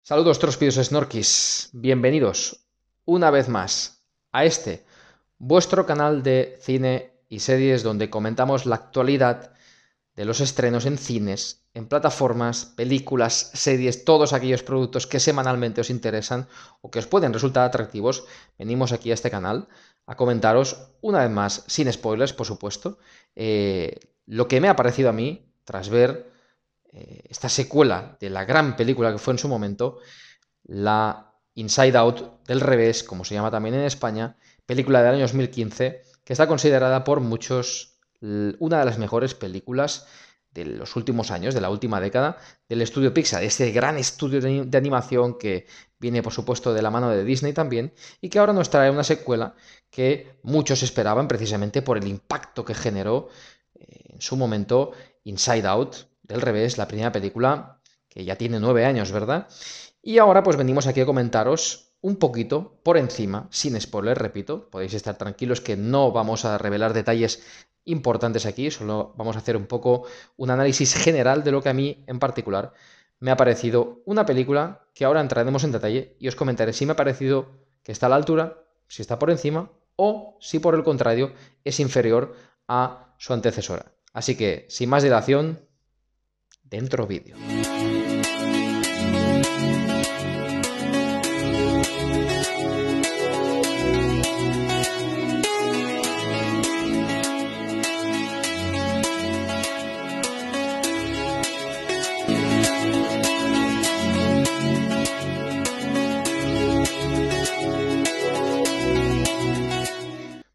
Saludos trospidos snorkis, bienvenidos una vez más a vuestro canal de cine y series donde comentamos la actualidad de los estrenos en cines, en plataformas, películas, series, todos aquellos productos que semanalmente os interesan o que os pueden resultar atractivos. Venimos aquí a este canal a comentaros una vez más, sin spoilers por supuesto, lo que me ha parecido a mí tras ver esta secuela de la gran película que fue en su momento, la Inside Out del revés, como se llama también en España, película del año 2015, que está considerada por muchos una de las mejores películas de los últimos años, de la última década, del estudio Pixar, este gran estudio de animación que viene, por supuesto, de la mano de Disney también, y que ahora nos trae una secuela que muchos esperaban precisamente por el impacto que generó en su momento Inside Out, del revés, la primera película, que ya tiene 9 años, ¿verdad? Y ahora pues venimos aquí a comentaros un poquito por encima, sin spoiler, repito, podéis estar tranquilos que no vamos a revelar detalles importantes aquí, solo vamos a hacer un poco un análisis general de lo que a mí en particular me ha parecido una película que ahora entraremos en detalle y os comentaré si me ha parecido que está a la altura, si está por encima o si por el contrario es inferior a su antecesora. Así que, sin más dilación, dentro vídeo.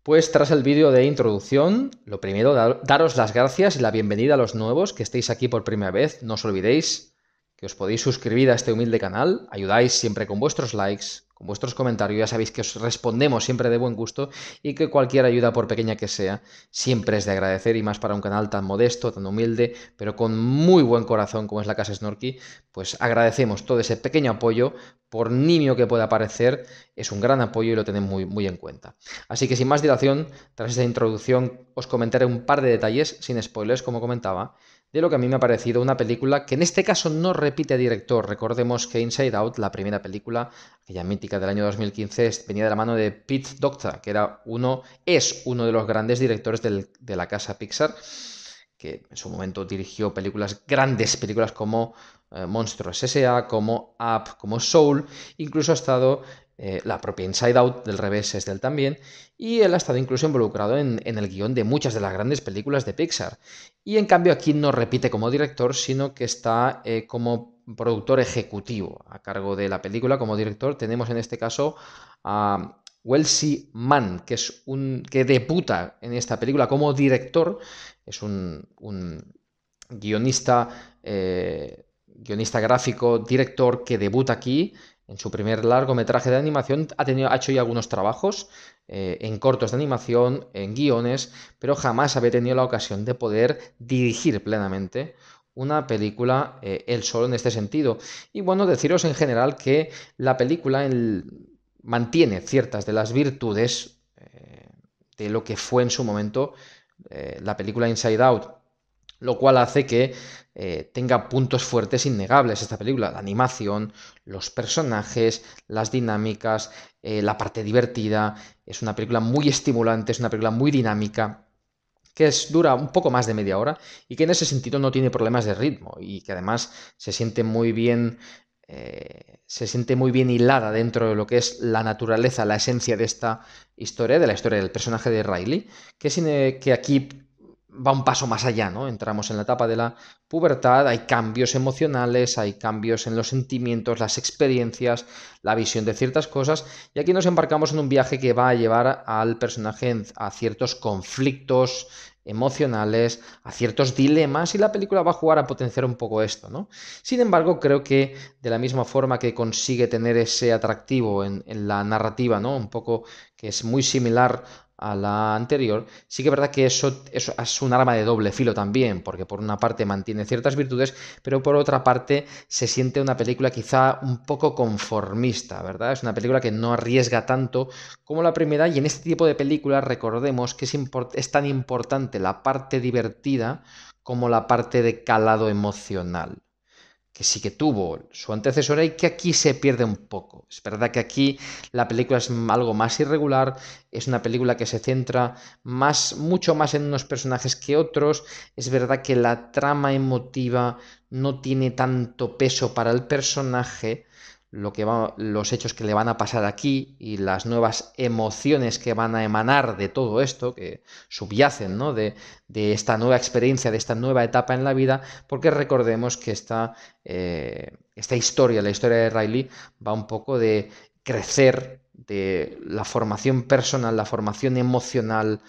Pues tras el vídeo de introducción, lo primero, daros las gracias y la bienvenida a los nuevos que estéis aquí por primera vez. No os olvidéis que os podéis suscribir a este humilde canal, ayudáis siempre con vuestros likes, con vuestros comentarios, ya sabéis que os respondemos siempre de buen gusto y que cualquier ayuda, por pequeña que sea, siempre es de agradecer y más para un canal tan modesto, tan humilde, pero con muy buen corazón como es la Casa Snorky, pues agradecemos todo ese pequeño apoyo, por nimio que pueda parecer, es un gran apoyo y lo tenemos muy, muy en cuenta. Así que sin más dilación, tras esta introducción os comentaré un par de detalles, sin spoilers, como comentaba, de lo que a mí me ha parecido una película que en este caso no repite director. Recordemos que Inside Out, la primera película, aquella mítica del año 2015, venía de la mano de Pete Docter, que es uno de los grandes directores de la casa Pixar, que en su momento dirigió grandes películas como Monstruos S.A., como Up, como Soul, incluso ha estado la propia Inside Out, del revés es del también, y él ha estado incluso involucrado en el guión de muchas de las grandes películas de Pixar. Y en cambio aquí no repite como director, sino que está como productor ejecutivo a cargo de la película. Como director tenemos en este caso a Wellesley Mann, que debuta en esta película como director. Es un guionista, guionista gráfico, director que debuta aquí en su primer largometraje de animación. Ha hecho ya algunos trabajos en cortos de animación, en guiones, pero jamás había tenido la ocasión de poder dirigir plenamente una película él solo en este sentido. Y bueno, deciros en general que la película mantiene ciertas de las virtudes de lo que fue en su momento la película Inside Out, lo cual hace que tenga puntos fuertes innegables esta película: la animación, los personajes, las dinámicas, la parte divertida. Es una película muy estimulante, es una película muy dinámica, que dura un poco más de media hora y que en ese sentido no tiene problemas de ritmo y que además se siente muy bien hilada dentro de lo que es la naturaleza, la esencia de esta historia, de la historia del personaje de Riley, que aquí va un paso más allá, ¿no? Entramos en la etapa de la pubertad, hay cambios emocionales, hay cambios en los sentimientos, las experiencias, la visión de ciertas cosas, y aquí nos embarcamos en un viaje que va a llevar al personaje a ciertos conflictos emocionales, a ciertos dilemas, y la película va a jugar a potenciar un poco esto, ¿no? Sin embargo, creo que de la misma forma que consigue tener ese atractivo en la narrativa, ¿no? Un poco que es muy similar a la anterior, sí que es verdad que eso es un arma de doble filo también, porque por una parte mantiene ciertas virtudes, pero por otra parte se siente una película quizá un poco conformista, ¿verdad? Es una película que no arriesga tanto como la primera, y en este tipo de películas recordemos que es tan importante la parte divertida como la parte de calado emocional, sí que tuvo su antecesora y que aquí se pierde un poco. Es verdad que aquí la película es algo más irregular, es una película que se centra mucho más en unos personajes que otros. Es verdad que la trama emotiva no tiene tanto peso para el personaje, los hechos que le van a pasar aquí y las nuevas emociones que van a emanar de todo esto, que subyacen, ¿no? de esta nueva experiencia, de esta nueva etapa en la vida, porque recordemos que esta historia, la historia de Riley, va un poco de crecer, de la formación personal, la formación emocional,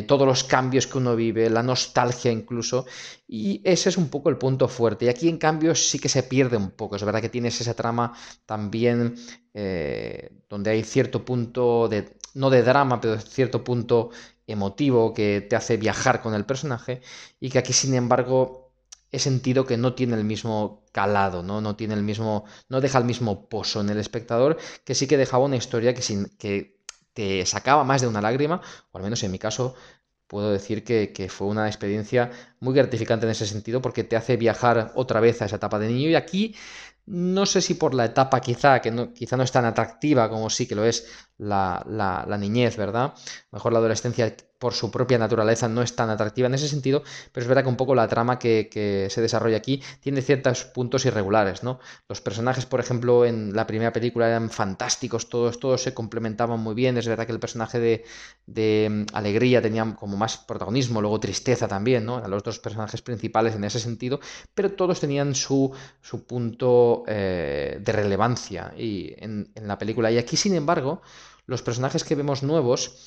todos los cambios que uno vive, la nostalgia incluso, y ese es un poco el punto fuerte. Y aquí en cambio sí que se pierde un poco, es verdad que tienes esa trama también donde hay cierto punto de, no de drama, pero cierto punto emotivo que te hace viajar con el personaje, y que aquí sin embargo he sentido que no tiene el mismo calado, ¿no? No tiene el mismo, no deja el mismo pozo en el espectador, que sí que dejaba una historia que te sacaba más de una lágrima, o al menos en mi caso puedo decir que fue una experiencia muy gratificante en ese sentido, porque te hace viajar otra vez a esa etapa de niño. Y aquí no sé si por la etapa quizá no es tan atractiva como sí que lo es la niñez, ¿verdad? Mejor la adolescencia por su propia naturaleza no es tan atractiva en ese sentido, pero es verdad que un poco la trama que se desarrolla aquí tiene ciertos puntos irregulares, ¿no? Los personajes, por ejemplo, en la primera película eran fantásticos, todos se complementaban muy bien. Es verdad que el personaje de Alegría tenía como más protagonismo, luego tristeza también, ¿no? Eran los dos personajes principales en ese sentido, pero todos tenían su punto de relevancia en la película. Y aquí, sin embargo, los personajes que vemos nuevos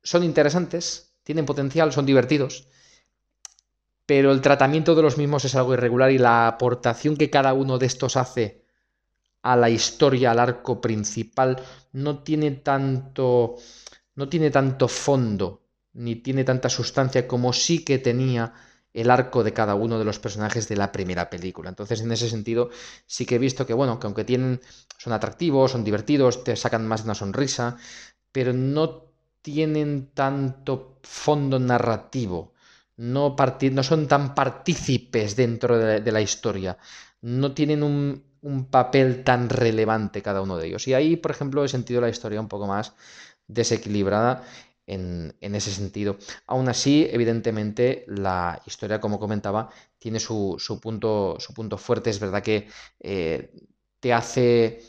son interesantes, tienen potencial, son divertidos, pero el tratamiento de los mismos es algo irregular y la aportación que cada uno de estos hace a la historia, al arco principal, no tiene tanto, no tiene tanto fondo, ni tiene tanta sustancia como sí que tenía el arco de cada uno de los personajes de la primera película. Entonces, en ese sentido, sí que he visto que, bueno, que aunque son atractivos, son divertidos, te sacan más de una sonrisa, pero no tienen tanto fondo narrativo, no son tan partícipes dentro de la historia, no tienen un papel tan relevante cada uno de ellos. Y ahí, por ejemplo, he sentido la historia un poco más desequilibrada en ese sentido. Aún así, evidentemente, la historia, como comentaba, tiene su punto fuerte. Es verdad que te hace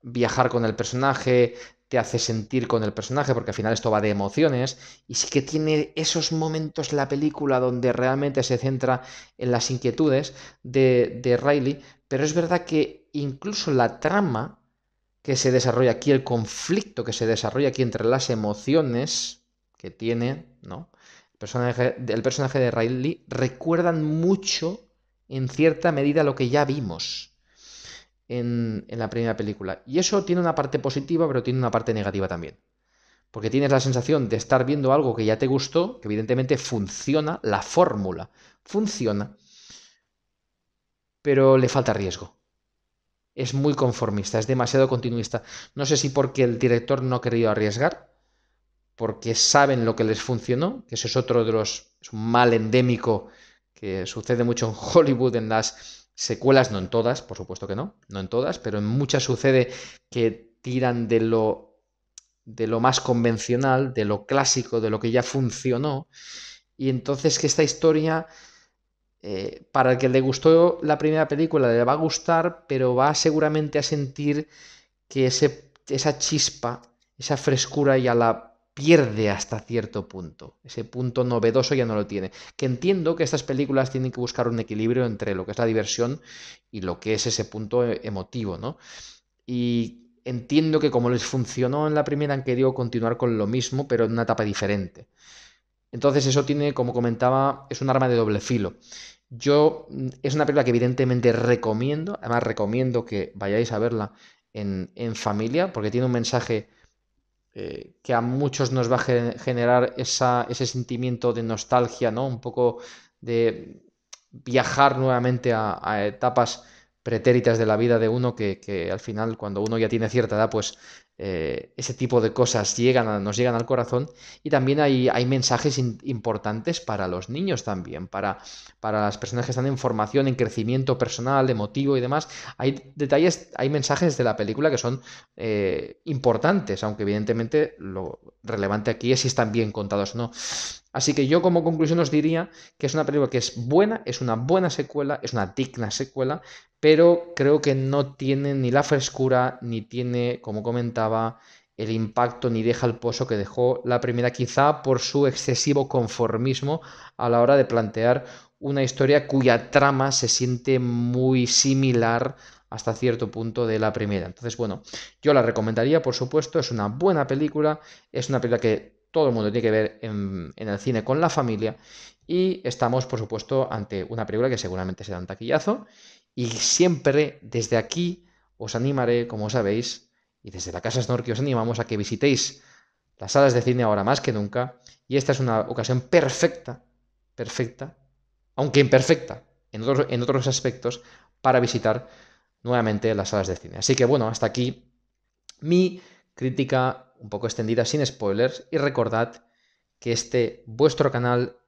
viajar con el personaje, te hace sentir con el personaje, porque al final esto va de emociones, y sí que tiene esos momentos en la película donde realmente se centra en las inquietudes de Riley, pero es verdad que incluso la trama que se desarrolla aquí, el conflicto que se desarrolla aquí entre las emociones que tiene, ¿no? El personaje de Riley recuerdan mucho, en cierta medida, lo que ya vimos en la primera película. Y eso tiene una parte positiva, pero tiene una parte negativa también. Porque tienes la sensación de estar viendo algo que ya te gustó, que evidentemente funciona, la fórmula funciona, pero le falta riesgo. Es muy conformista, es demasiado continuista. No sé si porque el director no ha querido arriesgar, porque saben lo que les funcionó, que ese es otro de los... es un mal endémico que sucede mucho en Hollywood, en las secuelas, no en todas, por supuesto que no, no en todas, pero en muchas sucede que tiran de lo más convencional, de lo clásico, de lo que ya funcionó, y entonces que esta historia, para el que le gustó la primera película, le va a gustar, pero va seguramente a sentir que esa chispa, esa frescura ya la pierde hasta cierto punto. Ese punto novedoso ya no lo tiene. Que entiendo que estas películas tienen que buscar un equilibrio entre lo que es la diversión y lo que es ese punto emotivo, ¿no? Y entiendo que como les funcionó en la primera, han querido continuar con lo mismo, pero en una etapa diferente. Entonces eso tiene, como comentaba, es un arma de doble filo. Es una película que evidentemente recomiendo, además recomiendo que vayáis a verla en familia, porque tiene un mensaje que a muchos nos va a generar ese sentimiento de nostalgia, ¿no? Un poco de viajar nuevamente a etapas pretéritas de la vida de uno que al final, cuando uno ya tiene cierta edad, pues ese tipo de cosas nos llegan al corazón, y también hay mensajes importantes para los niños también, para las personas que están en formación, en crecimiento personal, emotivo y demás. Hay detalles, hay mensajes de la película que son importantes, aunque evidentemente lo relevante aquí es si están bien contados o no. Así que yo como conclusión os diría que es una película que es buena, es una buena secuela, es una digna secuela, pero creo que no tiene ni la frescura, ni tiene, como comentaba, el impacto, ni deja el pozo que dejó la primera, quizá por su excesivo conformismo a la hora de plantear una historia cuya trama se siente muy similar hasta cierto punto de la primera. Entonces, bueno, yo la recomendaría, por supuesto, es una buena película, es una película que todo el mundo tiene que ver en el cine con la familia, y estamos, por supuesto, ante una película que seguramente será un taquillazo, y siempre desde aquí os animaré, como sabéis, y desde la Casa Snorky os animamos a que visitéis las salas de cine ahora más que nunca, y esta es una ocasión perfecta, perfecta, aunque imperfecta en otros aspectos, para visitar nuevamente las salas de cine. Así que bueno, hasta aquí mi crítica un poco extendida sin spoilers, y recordad que este vuestro canal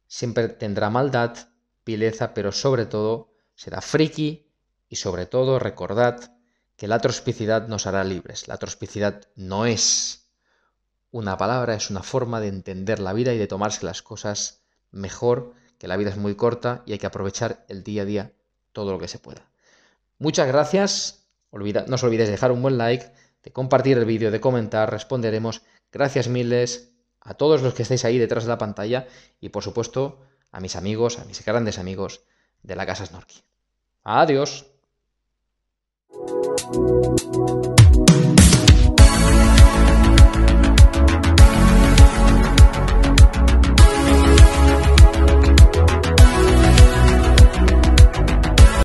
siempre tendrá maldad, vileza, pero sobre todo será friki, y sobre todo recordad que la trospicidad nos hará libres. La trospicidad no es una palabra, es una forma de entender la vida y de tomarse las cosas mejor, que la vida es muy corta y hay que aprovechar el día a día todo lo que se pueda. Muchas gracias, no os olvidéis de dejar un buen like, de compartir el vídeo, de comentar, responderemos. Gracias miles a todos los que estáis ahí detrás de la pantalla, y por supuesto a mis amigos, a mis grandes amigos de la Casa Snorky. Adiós.